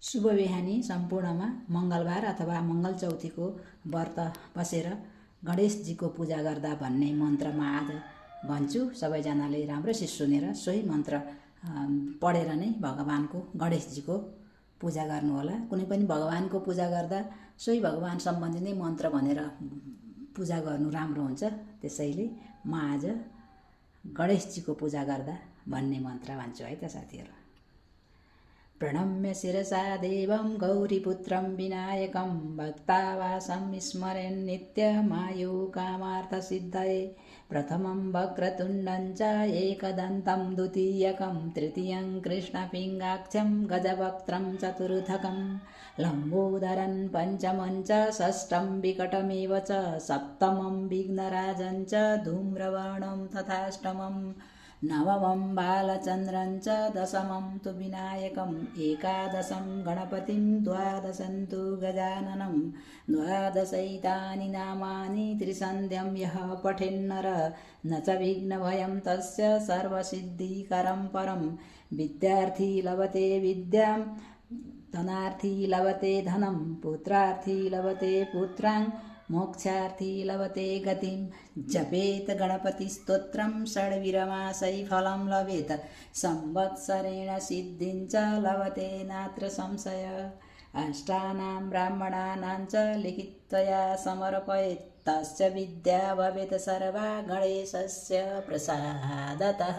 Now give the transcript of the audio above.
शुभ बिहानी सम्पूर्णमा मङ्गलबार अथवा मङ्गल चौथीको व्रत बसेर गणेशजीको पूजा गर्दा भन्ने मन्त्रमा आज भन्छु। सबैजनाले राम्रोसित सुनेर सोही मन्त्र पढेर नै भगवानको गणेशजीको पूजा गर्नुहोला। कुनै पनि भगवानको पूजा गर्दा सोही भगवान सम्बन्धी नै मन्त्र भनेर पूजा गर्नु राम्रो हुन्छ। त्यसैले म आज गणेशजीको पूजा गर्दा भन्ने मन्त्र भन्छु है त साथीहरु। प्रणम्य शिरसा देवं गौरीपुत्रं विनायकं भक्तावासं स्मरेन् नित्यमायु कामार्थसिद्धये। प्रथमं वक्रतुण्डं च एकदन्तं द्वितीयकं तृतीयं कृष्णपिङ्गाक्षं गजवक्त्रं चतुर्थकं लम्बोदरं पञ्चमं च षष्ठं विकटमेव च सप्तमं विघ्नराजं च धूम्रवर्णं तथाष्टमं नवमं बालचन्द्रं च दशमं तु विनायकम् एकादशं गणपतिं द्वादशं तु गजाननं द्वादशैतानि नामानि त्रिसन्ध्यं यः पठेन्नर न च विघ्नभयं तस्य सर्वसिद्धिकरं परं। विद्यार्थी लभते विद्यां धनार्थी लभते धनं पुत्रार्थी लभते पुत्रां मोक्षार्थी लभते गतिं। जपेत गणपतिस्तोत्रं षड्विरमासै फलं लभेत संवत्सरेण सिद्धिं च लभते नात्र संशय। अष्टानां ब्राह्मणानां च लिखित्वया समर्पयेत् तस्य विद्या भवेत् सर्वा गणेशस्य प्रसादतः।